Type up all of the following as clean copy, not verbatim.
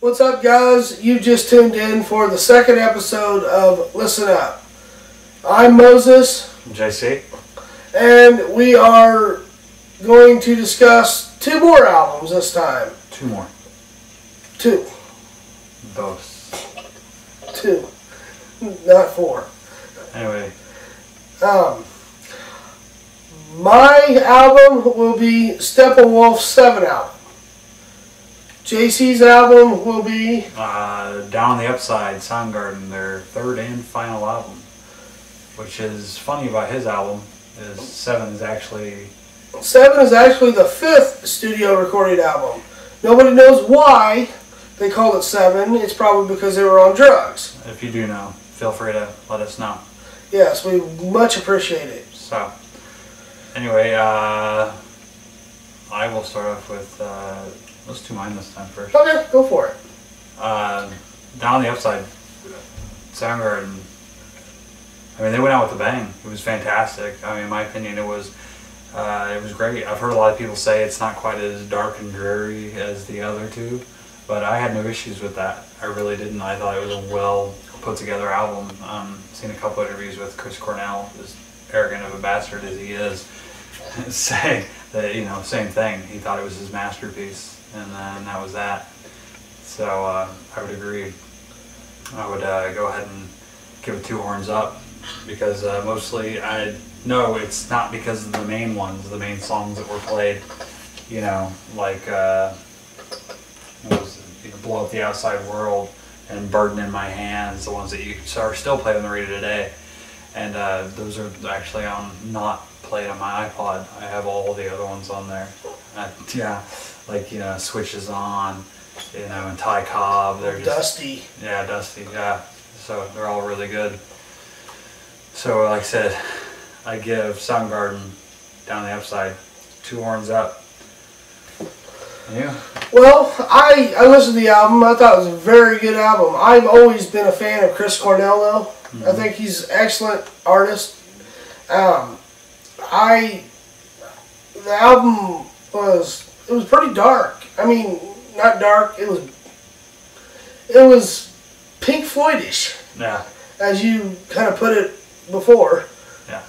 What's up, guys? You just tuned in for the second episode of Listen Up. I'm Moses. JC. And we are going to discuss two more albums this time. Two more. Two. Dos. Two. Not four. Anyway. My album will be Steppenwolf's 7th album. JC's album will be Down the Upside, Soundgarden, their third and final album. Which is funny about his album is 7 is actually the 5th studio recorded album. Nobody knows why they called it 7. It's probably because they were on drugs. If you do know, feel free to let us know. Yes, we much appreciate it. So, anyway, I will start off with, let's do mine this time first. Okay, go for it. Down the Upside, Soundgarden, I mean, they went out with a bang. It was fantastic. I mean, in my opinion, it was great. I've heard a lot of people say it's not quite as dark and dreary as the other two, but I had no issues with that. I really didn't. I thought it was a well put together album. Seen a couple interviews with Chris Cornell, as arrogant of a bastard as he is, saying that, you know, same thing. He thought it was his masterpiece, and then that was that. So I would agree. I would go ahead and give it 2 horns up, because mostly I know it's not because of the main ones, the main songs that were played. You know, like what was it? You know, Blow Up the Outside World and Burden in My Hands, the ones that you are still played on the radio today. And those are actually not played on my iPod. I have all the other ones on there. Yeah, like, you know, Switches On, you know, and Ty Cobb. They're just Dusty. Yeah, Dusty. Yeah. So they're all really good. So, like I said, I give Soundgarden, Down the Upside, 2 horns up. And you? Well, I listened to the album. I thought it was a very good album. I've always been a fan of Chris Cornell, though. Mm-hmm. I think he's an excellent artist. The album was pretty dark. I mean, not dark. It was Pink Floyd-ish. Yeah. As you kind of put it before. Yeah.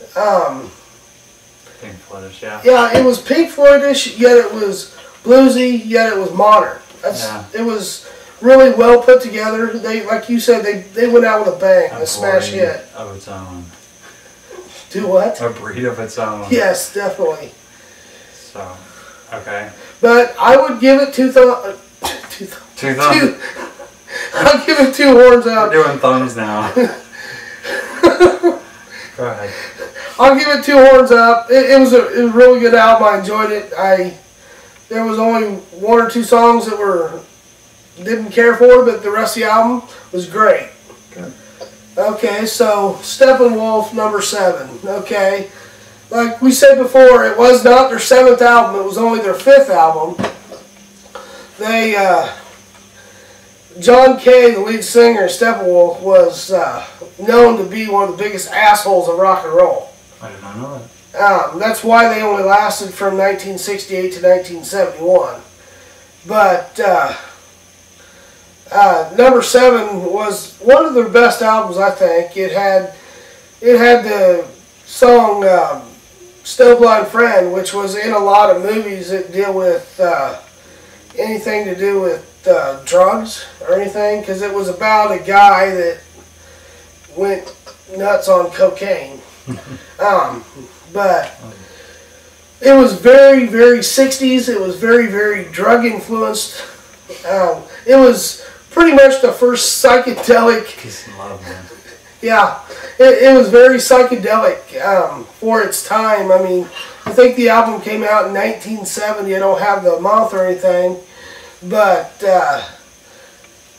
Pink Floyd-ish, yeah. Yeah, it was Pink Floyd-ish, yet it was bluesy, yet it was modern. It was really well put together. They, like you said, they went out with a bang, a smash hit. Of its own. Do what? A breed of its own. Yes, definitely. So, okay. But I would give it 2 thumbs. I'll give it 2 horns up. We're doing thumbs now. Go ahead. I'll give it 2 horns up. It was a really good album. I enjoyed it. There was only 1 or 2 songs that didn't care for, but the rest of the album was great. Good. Okay, so Steppenwolf number 7. Okay, like we said before, it was not their 7th album. It was only their 5th album. They John Kay, the lead singer of Steppenwolf, was known to be one of the biggest assholes of rock and roll. I did not know that. That's why they only lasted from 1968 to 1971. But number 7 was one of their best albums, I think. It had the song "Snowblind Friend," which was in a lot of movies that deal with anything to do with drugs or anything, because it was about a guy that went nuts on cocaine. But it was very, very 60s. It was very, very drug influenced. It was pretty much the first psychedelic. Peace and love, man. Yeah, it was very psychedelic for its time. I mean, I think the album came out in 1970. I don't have the month or anything, but I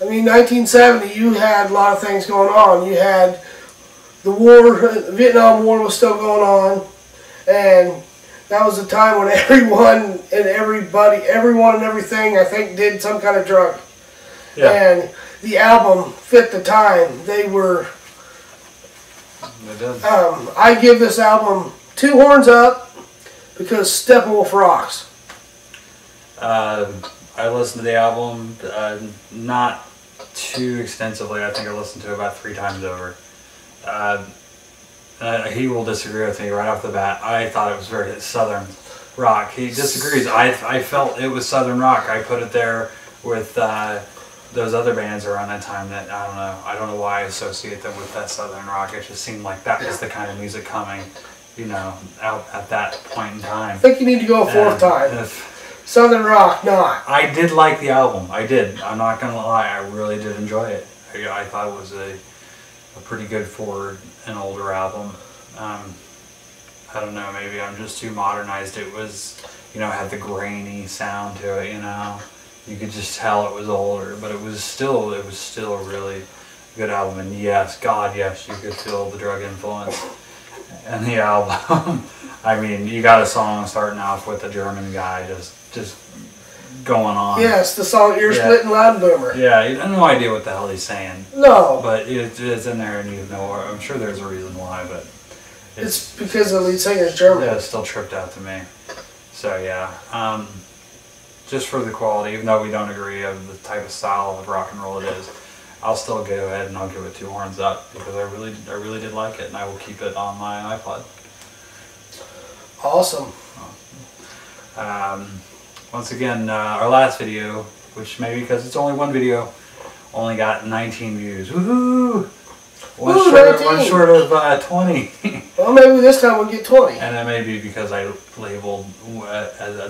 mean, 1970, you had a lot of things going on. You had the war, the Vietnam War was still going on, and that was a time when everyone and everything, I think, did some kind of drug. Yeah. And the album fit the time. They did. I give this album 2 horns up because Steppenwolf rocks. I I listened to the album, not too extensively. I think I listened to it about 3 times over. He will disagree with me right off the bat. I thought it was very Southern rock. He disagrees. I felt it was Southern rock. I put it there with those other bands around that time that I don't know why I associate them with that Southern rock. It just seemed like that was the kind of music coming, out at that point in time. I think you need to go a 4th time. Southern rock, not. I did like the album. I did. I'm not gonna lie. I really did enjoy it. I thought it was a pretty good for an older album. I don't know. Maybe I'm just too modernized. It was, had the grainy sound to it. You could just tell it was older, but it was still a really good album. And yes, God, yes, you could feel the drug influence in the album. I mean, you got a song starting off with a German guy just going on. Yes, the song Ear Splitting Loud Boomer. Yeah, you have no idea what the hell he's saying. No. But it's in there, and I'm sure there's a reason why, but it's because the lead singer is German. Yeah, it still tripped out to me. So yeah, just for the quality, even though we don't agree of the type of style of rock and roll it is, I'll still go ahead and I'll give it 2 horns up because I really did like it, and I will keep it on my iPod. Awesome. Once again, our last video, which maybe because it's only one video, only got 19 views. Woohoo! One short of 20. Well, maybe this time we'll get 20. And that may be because I labeled,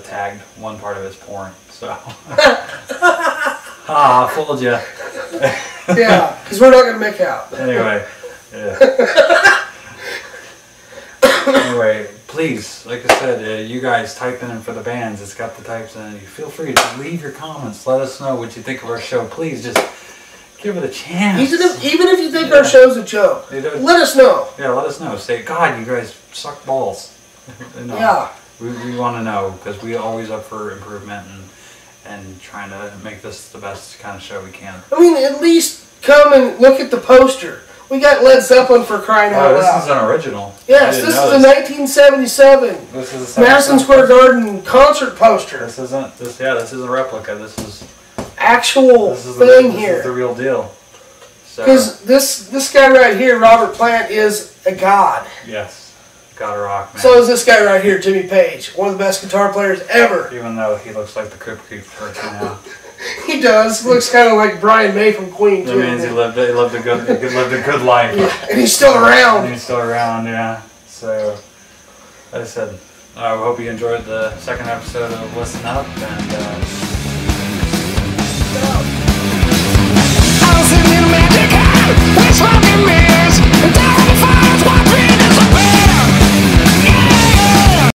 tagged one part of it's porn. So. Fooled you. Yeah, because we're not going to make out. Anyway. Yeah. Anyway, please, like I said, you guys type in for the bands. It's got the types in it. Feel free to leave your comments. Let us know what you think of our show. Please just give it a chance. Even if you think our show's a joke, let us know. Yeah, let us know. Say, God, you guys suck balls. Yeah. We want to know because we always up for improvement and trying to make this the best kind of show we can. I mean, at least come and look at the poster. We got Led Zeppelin for crying out loud. This is an original. Yes, this is a 1977 Madison Square Garden concert poster. This is a replica. This is actual thing here. This is the real deal. Because this guy right here, Robert Plant, is a god. Yes, god of rock, man. So is this guy right here, Jimmy Page, one of the best guitar players ever. Even though he looks like the Crypt Keeper now. He does. Looks kind of like Brian May from Queen too. That means he lived a good life. Yeah, and he's still around. Yeah. So, like I said, I hope you enjoyed the second episode of Listen Up, and